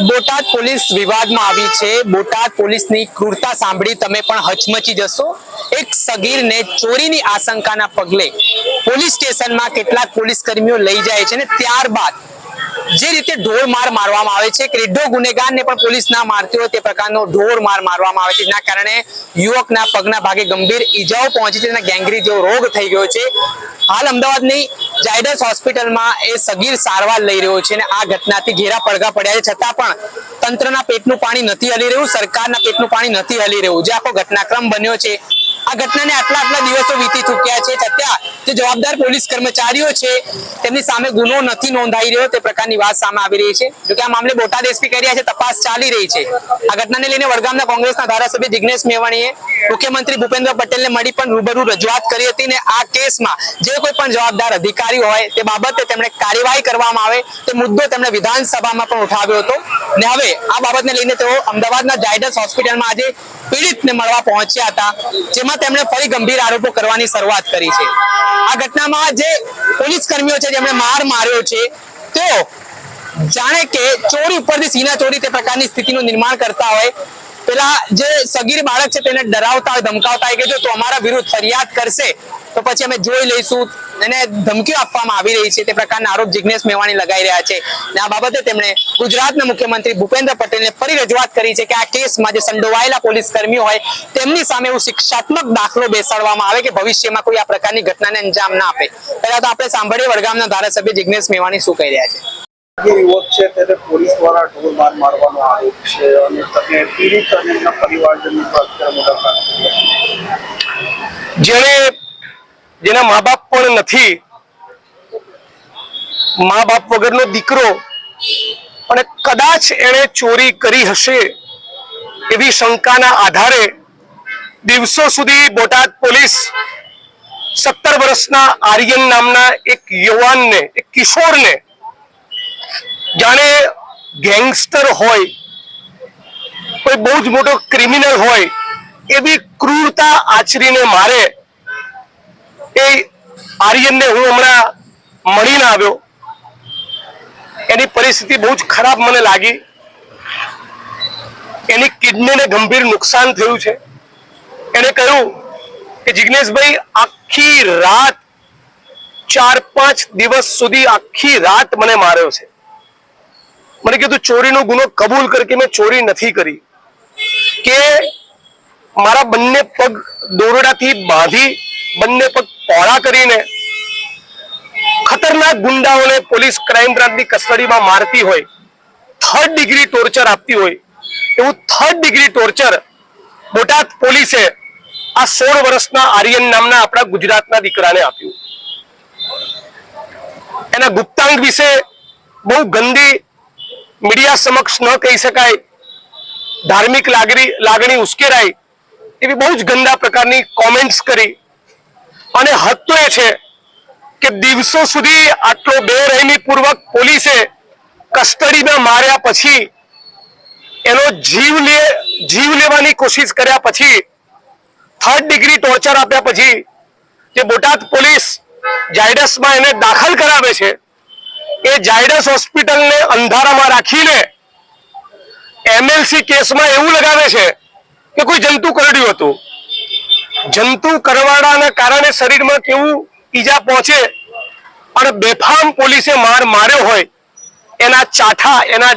Botad police વિવાદમાં આવી છે। બોટાદ પોલીસની ક્રૂરતા સાંભળી તમે પણ હચમચી જશો। એક સગીરને ચોરીની આશંકાના પગલે પોલીસ સ્ટેશનમાં કેટલાક પોલીસ કર્મીઓ લઈ જાય છે ને ત્યારબાદ જે રીતે ઢોર માર મારવામાં આવે છે, રેઢો ગુનેગારને પણ પોલીસ ના મારતી હોય તે પ્રકારનો ઢોર માર મારવામાં આવે છે, જેના કારણે યુવકના પગના ભાગે ગંભીર ઈજાઓ પહોંચી છે અને ગેંગરીન જેવો રોગ થઈ ગયો છે। હાલ અમદાવાદની ઝાયડસ હોસ્પિટલમાં એ સગીર સારવાર લઈ રહ્યો છે અને આ ઘટનાથી ઘેરા પડઘા પડ્યા છે, છતાં પણ તંત્રના પેટનું પાણી નથી હલી રહ્યું, સરકારના પેટનું પાણી નથી હલી રહ્યું। જે આખો ઘટનાક્રમ બન્યો છે, આ ઘટનાને આટલા દિવસો વીતી ચૂક્યા છે, છતાં જે જવાબદાર પોલીસ કર્મચારીઓ છે તેમની સામે ગુનો નથી નોંધાઈ રહ્યો તે પ્રકારની વાત સામે આવી રહી છે। જો કે આ મામલે બોટાદ એસપી કહી રહ્યા છે તપાસ ચાલી રહી છે। આ ઘટનાને લઈને વડગામના કોંગ્રેસના ધારાસભ્ય જિગ્નેશ મેવાણીએ મુખ્યમંત્રી ભૂપેન્દ્ર પટેલને મળી પણ રૂબરૂ રજૂઆત કરી હતી ને આ કેસમાં જે કોઈ પણ જવાબદાર અધિકારી હોય તે બાબતે તેમણે કાર્યવાહી કરવામાં આવે તે મુદ્દો તેમણે વિધાનસભામાં પણ ઉઠાવ્યો હતો ને હવે આ બાબતને લઈને તેઓ અમદાવાદના ઝાયડસ હોસ્પિટલમાં આજે પીડિતને મળવા પહોંચ્યા હતા, જેમાં તેમણે ફરી ગંભીર આરોપો કરવાની શરૂઆત કરી છે। આ ઘટનામાં જે પોલીસ કર્મીઓ છે જેમણે માર માર્યો છે તેઓ જાણે કે ચોરી ઉપરથી સીના ચોરી તે પ્રકારની સ્થિતિનું નિર્માણ કરતા હોય, પેલા જે સગીર બાળક છે તેને ડરાવતા હોય, ધમકાવતા હોય કે જો તું અમારા વિરુદ્ધ ફરિયાદ કરશે તો પછી અમે જોઈ લઈશું, એને ધમકીઓ આપવામાં આવી રહી છે તે પ્રકારના આરોપ જિગ્નેશ મેવાણી લગાઈ રહ્યા છે। અને આ બાબતે તેમણે ગુજરાતના મુખ્યમંત્રી ભૂપેન્દ્ર પટેલને ફરી રજૂઆત કરી છે કે આ કેસમાં જે સંડોવાયેલા પોલીસ કર્મીઓ હોય તેમની સામે એવું શિક્ષાત્મક દાખલો બેસાડવામાં આવે કે ભવિષ્યમાં કોઈ આ પ્રકારની ઘટનાને અંજામ ના આપે। પહેલા તો આપણે સાંભળીએ વડગામના ધારાસભ્ય જિગ્નેશ મેવાણી શું કહી રહ્યા છે। યુવક છે તેને પોલીસ દ્વારા ઢોર માર મારવાનો આરોપ છે અને તમે પીડિત અને એમના પરિવારજનની પર મુલાકાત જેના મા બાપ પણ નથી, મા બાપ વગરનો દીકરો અને કદાચ એણે ચોરી કરી હશે એવી શંકાના આધારે દિવસો સુધી બોટાદ પોલીસ 17 વર્ષના આર્યન નામના એક યુવાનને, એક કિશોરને જાણે ગેંગસ્ટર હોય, કોઈ બહુ જ મોટો ક્રિમિનલ હોય એવી ક્રૂરતા આચરીને મારે એ આર્યનને હું હમણાં મળીને આવ્યો। એની પરિસ્થિતિ બહુ જ ખરાબ મને લાગી, એની કિડનીને ગંભીર નુકસાન થયું છે। એને કહ્યું કે જિગ્નેશભાઈ આખી રાત 4-5 દિવસ સુધી આખી રાત મને માર્યો છે। મને કીધું ચોરીનો ગુનો કબૂલ કર કે મેં ચોરી નથી કરી, કે મારા બંને પગ દોરડાથી બાંધી બંને પગ પહોળા કરીને ખતરનાક ગુંડાઓને પોલીસ ક્રાઇમ બ્રાન્ચની કસ્ટડીમાં મારતી હોય, 3rd ડિગ્રી ટોર્ચર આપતી હોય એવું 3rd ડિગ્રી ટોર્ચર બોટાદ પોલીસે આ 16 વર્ષના આર્યન નામના આપણા ગુજરાતના દીકરાને આપ્યું। એના ગુપ્તાંગ વિશે બહુ ગંદી, મીડિયા સમક્ષ ન કહી શકાય, ધાર્મિક લાગણી ઉશ્કેરાય એવી બહુ જ ગંદા પ્રકારની કોમેન્ટ્સ કરી। અને હદ તો એ છે કે દિવસો સુધી આટલો બેરહેમીપૂર્વક પોલીસે કસ્ટડીમાં માર્યા પછી, એનો જીવ લેવાની કોશિશ કર્યા પછી, 3rd ડિગ્રી ટોર્ચર આપ્યા પછી જે બોટાદ પોલીસ ઝાયડસમાં એને દાખલ કરાવે છે, એ ઝાયડસ હોસ્પિટલને અંધારામાં રાખીને એમએલસી કેસમાં એવું લગાવે છે કે કોઈ જંતુ કરડ્યું હતું। જંતુ કરવાડાના કારણે શરીરમાં કેવું ઈજા પહોંચે અને બેફામ પોલીસે માર્યો હોય, એના ચાઠા, એના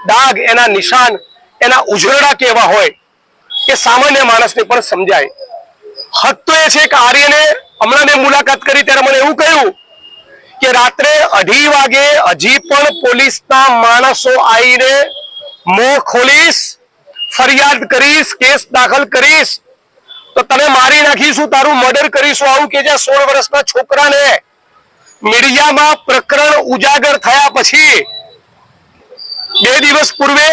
દાગ, એના નિશાન, એના ઉજરડા કેવા હોય કે સામાન્ય માણસને પણ સમજાય। હદ તો એ છે કે આર્યને હમણાં મેં મુલાકાત કરી ત્યારે મને એવું કહ્યું કે રાત્રે 2:30 વાગે હજી પણ પોલીસના માણસો આવીને મોં ખોલીશ, ફરિયાદ કરીશ, કેસ દાખલ કરીશ તો તને મારી નાખીશું, તારું મર્ડર કરીશું, આવું કે જ્યાં 16 વર્ષના છોકરાને મીડિયામાં પ્રકરણ ઉજાગર થયા પછી 2 દિવસ પૂર્વે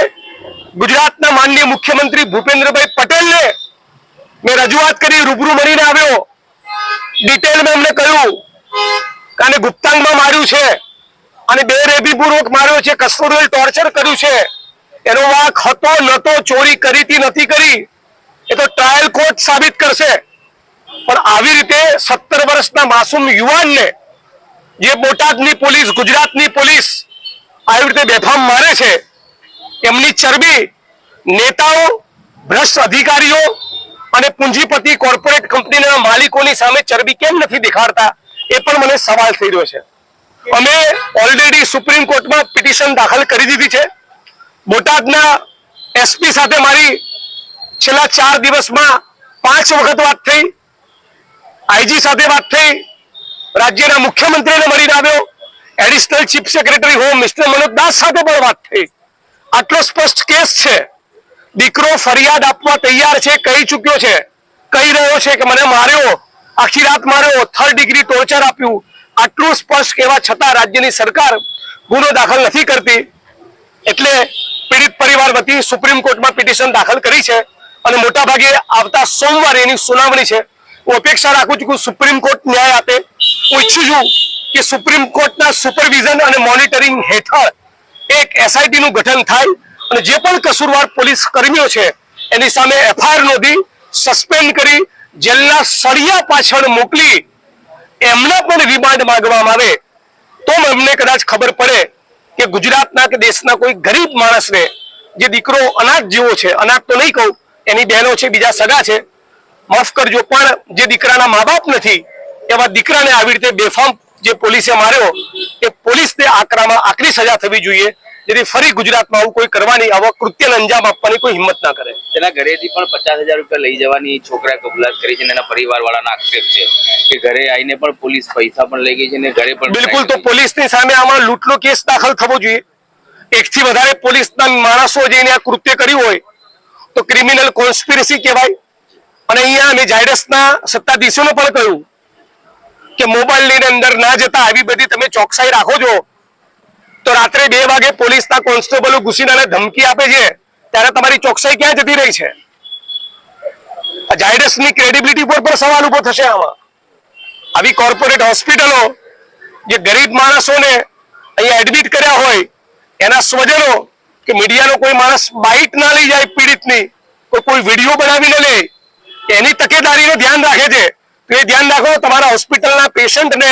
ગુજરાતના માનનીય મુખ્યમંત્રી ભૂપેન્દ્રભાઈ પટેલને મેં રજૂઆત કરી, રૂબરૂ મળીને આવ્યો, ડિટેલમાં એમને કહ્યું કે આને ગુપ્તાંગમાં માર્યું છે અને બેરહેમીપૂર્વક માર્યો છે, કસ્ટોડિયલ ટોર્ચર કર્યું છે, એનો વાંક હતો નતો, ચોરી કરી હતી નથી કરી એ તો ટ્રાયલ કોર્ટ સાબિત કરશે। પણ આવી રીતે 17 વર્ષના માસૂમ યુવાનને જે બોટાદની પોલીસ, ગુજરાતની પોલીસ આવી રીતે બેફામ મારે છે એમની ચરબી નેતાઓ, ભ્રષ્ટ અધિકારીઓ અને પૂંજીપતિ કોર્પોરેટ કંપનીના માલિકોની સામે ચરબી કેમ નથી દેખાડતા, એ પણ મને સવાલ થઈ રહ્યો છે. અમે ઓલરેડી સુપ્રીમ કોર્ટમાં પિટિશન દાખલ કરી દીધી છે. બોટાદના એસપી સાથે મારી છેલ્લા 4 દિવસમાં 5 વખત વાત થઈ, આઈજી સાથે વાત થઈ, રાજ્યના મુખ્યમંત્રીને મળીને આવ્યો, additional chief secretary home mister Manoj Das સાથે પણ વાત થઈ. આટલો સ્પષ્ટ કેસ છે. દીકરો ફરિયાદ આપવા તૈયાર છે, કહી ચૂક્યો છે, કહી રહ્યો છે કે મને માર્યો, આખી રાત માર્યો, 3rd ડિગ્રી ટોર્ચર આપ્યું. આટલું સ્પષ્ટ કહેવા છતાં રાજ્યની સરકાર ગુનો દાખલ નથી કરતી. એટલે પીડિત પરિવાર વતી સુપ્રીમ કોર્ટમાં પિટિશન દાખલ કરી છે અને મોટાભાગે આવતા સોમવારે એની સુનાવણી છે. હું અપેક્ષા રાખું છું કે સુપ્રીમ કોર્ટ ન્યાય આપે. હું ઈચ્છું છું કે સુપ્રીમ કોર્ટના સુપરવિઝન અને મોનિટરિંગ હેઠળ એક એસઆઈટી નું ગઠન થાય અને જે પણ કસૂરવાર પોલીસ કર્મીઓ છે એની સામે એફઆઈઆર નોંધી, સસ્પેન્ડ કરી, જેલના સળિયા પાછળ મોકલી એમને પણ રિમાન્ડ માંગવામાં આવે તો એમને કદાચ ખબર પડે કે ગુજરાતના કે દેશના કોઈ ગરીબ માણસને જે દીકરો અનાથ જેવો છે, અનાથ તો નહીં કહું, એની બહેનો છે, બીજા સગા છે, માફ કરજો, પણ જે દીકરાના મા બાપ નથી એવા દીકરાને આવી રીતે બેફામ જે પોલીસે માર્યો, એ પોલીસને આકરી સજા થવી જોઈએ, જેથી ફરી ગુજરાતમાં આવું કોઈ કરવાની, આવા કૃત્યને અંજામ આપવાની કોઈ હિંમત ના કરે. તેના ઘરેથી પણ 50,000 રૂપિયા લઈ જવાની છોકરાએ કબૂલાત કરી છે અને એના પરિવારવાળાના આક્ષેપ છે કે ઘરે આવીને પણ પોલીસ પૈસા પણ લઈ ગઈ છે અને ઘરે પણ બિલકુલ. તો પોલીસની સામે આમાં લૂંટનો કેસ દાખલ થવો જોઈએ. 1 થી વધારે પોલીસના માણસો જઈને આ કૃત્ય કર્યું હોય તો ક્રિમિનલ કોન્સ્પિરસી કહેવાય. અને અહીંયા અમે ઝાયડસના સત્તાધીશોને પણ કહ્યું કે મોબાઈલની અંદર ના જતા આવી બધી તમે ચોકસાઈ રાખો છો તો રાત્રે 2 વાગે પોલીસના કોન્સ્ટેબલો ઘૂસીને ધમકી આપે છે ત્યારે તમારી ચોકસાઈ ક્યાં જતી રહી છે? ઝાયડસની ક્રેડિબિલિટી પર પણ સવાલ ઉભો થશે. આમાં આવી કોર્પોરેટ હોસ્પિટલો જે ગરીબ માણસોને અહીંયા એડમિટ કર્યા હોય, એના સ્વજનો કે મીડિયાનો કોઈ માણસ બાઇટ ના લઈ જાય પીડિતની, કોઈ વિડીયો બનાવીને લે, એની તકેદારીનું ધ્યાન રાખે છે. તો એ ધ્યાન રાખો, તમારા હોસ્પિટલના પેશન્ટને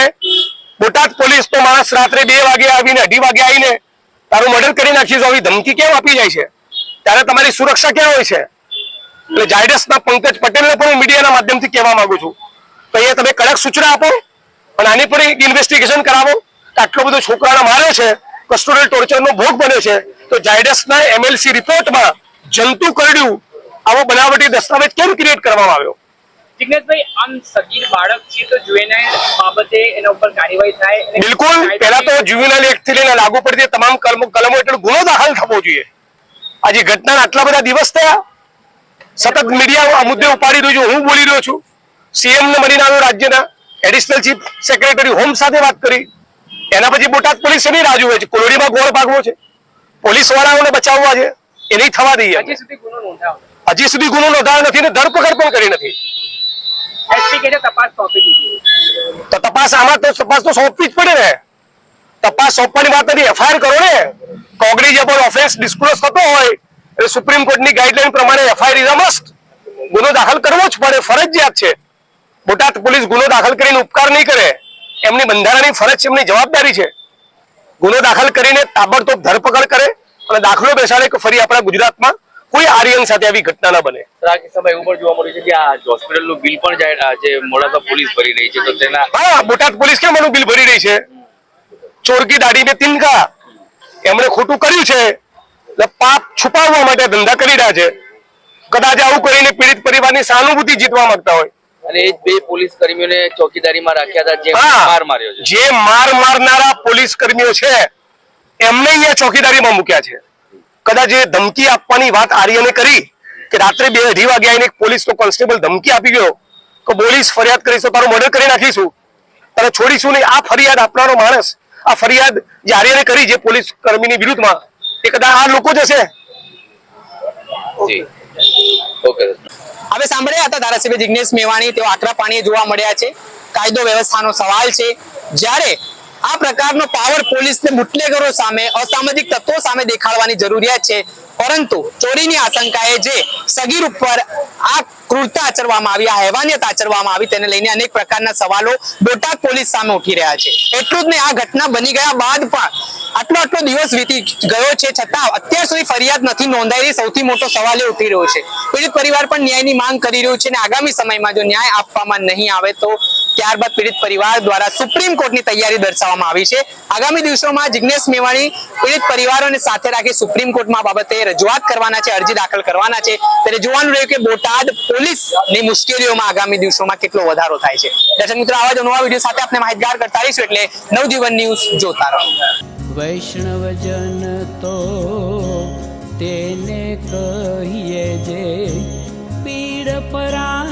બોટાદ પોલીસ તો માણસ રાત્રે 2 વાગે આવીને 2:30 વાગે આવીને તારું મર્ડર કરી નાખીશું આવી ધમકી કેમ આપી જાય છે? ત્યારે તમારી સુરક્ષા ક્યાં હોય છે? એટલે ઝાયડસના પંકજ પટેલને પણ હું મીડિયાના માધ્યમથી કહેવા માંગુ છું તો અહીંયા તમે કડક સૂચના આપો અને આની પણ એક ઇન્વેસ્ટિગેશન કરાવો કે આટલો બધો છોકરાને માર્યો છે, કસ્ટોડિયલ ટોર્ચરનો ભોગ બન્યો છે, તો ઝાયડસના MLC રિપોર્ટમાં જંતુ કરડ્યું આવો બનાવટી દસ્તાવેજ કેમ ક્રિએટ કરવામાં આવ્યો? જિગ્નેશભાઈ, આમ સગીર બાળક છે તો જુવેનાઇલ બાબતે એના ઉપર કાર્યવાહી થાય. બિલકુલ. પહેલા તો જ્યુવેનાઇલ એક્ટ થી લઈને લાગુ પડતી તમામ કલમો હેઠળ ગુનો દાખલ થવો જોઈએ. આજે ઘટના આટલા બધા દિવસ થયા, સતત મીડિયા આ મુદ્દે ઉપાડી રહ્યું છે, હું બોલી રહ્યો છું, સીએમ ને મળીને આવ્યો, રાજ્યના એડિશનલ ચીફ સેક્રેટરી હોમ સાથે વાત કરી, એના પછી બોટાદ પોલીસ એની રાહ જુએ છે, કોલોડીમાં ગોળ ભાગવો છે, પોલીસ વાળાઓને બચાવવા છે, એ નહીં થવા દઈએ. હજી સુધી ગુનો નોંધાયો નથી ને ધરપકડ પણ કરી નથી. તો તપાસ આમાં તો તપાસ તો સોંપવી જ પડે ને. તપાસ સોંપવાની વાત નથી, એફઆઈઆર કરો ને. કોગ્નિઝેબલ ઓફેન્સ ડિસ્ક્લોઝ થતો હોય એટલે સુપ્રીમ કોર્ટની ગાઈડલાઈન પ્રમાણે એફઆઈઆર ઇઝ અ મસ્ટ. ગુનો દાખલ કરવો જ પડે, ફરજિયાત છે. બોટાદ પોલીસ ગુનો દાખલ કરીને ઉપકાર નહીં કરે, એમની બંધારણની ફરજ છે, એમની જવાબદારી છે. ગુનો દાખલ કરીને તાબડતોબ ધરપકડ કરે અને દાખલો બેસાડે કે ફરી આપણા ગુજરાતમાં કોઈ આર્યન સાથે આવી ઘટના ના બને. આ કિસ્સામાં એવું પણ જોવા મળ્યું છે કે આ હોસ્પિટલનું બિલ પણ જે મોડાસા પોલીસ ભરી રહી છે, તો તેના હા, બોટાદ પોલીસ કેમ એનું બિલ ભરી રહી છે? ચોર કી દાઢી મેં તિનકા, એમણે ખોટું કર્યું છે એટલે પાપ છુપાવવા માટે ધંધા કરી રહ્યા છે. કદાચ આવું કરીને પીડિત પરિવારની સહાનુભૂતિ જીતવા માંગતા હોય. અને એ 2 પોલીસ કર્મીઓને ચોકીદારીમાં રાખ્યા હતા, જે માર માર્યો છે, જે માર મારનારા પોલીસ કર્મીઓ છે એમને અહીંયા ચોકીદારીમાં મૂક્યા છે. કદાચ એ ધમકી આપવાની વાત આર્યને કરી કે રાત્રે 2:30 વાગે આવીને પોલીસ તો કોન્સ્ટેબલ ધમકી આપી ગયો કે પોલીસ ફરિયાદ કરીશ તો તારું મર્ડર કરી નાખીશું, તને છોડીશું નહીં. આ ફરિયાદ આપનારો માણસ, આ ફરિયાદ જે આર્યને કરી જે પોલીસ કર્મીની વિરુદ્ધમાં, એ કદાચ આ લોકો જ હશે. ઓકે. હવે સાંભળ્યા હતા ધારાસભ્ય જિગ્નેશ મેવાણી, તેઓ આકરા પાણીએ જોવા મળ્યા છે. કાયદો વ્યવસ્થાનો સવાલ છે. જ્યારે આ પ્રકારનો પાવર પોલીસને બુટલેગરો સામે, અસામાજિક તત્વો સામે દેખાડવાની જરૂરિયાત છે, પરંતુ ચોરીની આશંકાએ જે સગીર ઉપર આ ક્રૂરતા આચરવામાં આવી, આ હેવાનિયત આચરવામાં આવી, તેને લઈને અનેક પ્રકારના સવાલો બોટાદ પોલીસ સામે ઉઠી રહ્યા છે. એટલું જ નહીં, આ ઘટના બની ગયા બાદ પણ આટલો દિવસ વીતી ગયો છે છતાં અત્યાર સુધી ફરિયાદ નથી નોંધાયેલી. સૌથી મોટો સવાલ એ ઉઠી રહ્યો છે. પીડિત પરિવાર પણ ન્યાયની માંગ કરી રહ્યું છે અને આગામી સમયમાં જો ન્યાય આપવામાં નહીં આવે તો ત્યારબાદ પીડિત પરિવાર દ્વારા સુપ્રીમ કોર્ટની તૈયારી દર્શાવવામાં આવી છે. આગામી દિવસોમાં જિગ્નેશ મેવાણી પીડિત પરિવારોને સાથે રાખી સુપ્રીમ કોર્ટમાં બાબતે રજૂઆત કરવાના છે, અરજી દાખલ કરવાના છે. ત્યારે જોવાનું રહ્યું કે બોટાદ પોલીસની મુશ્કેલીઓમાં આગામી દિવસોમાં કેટલો વધારો થાય છે. દર્શક મિત્રો, આવા જ નવા વિડીયો સાથે આપણે માહિતગાર કરતા રહીશું, એટલે નવજીવન ન્યૂઝ જોતા રહો. વૈષ્ણવજન તો તેને કહીએ જે પીડ પરા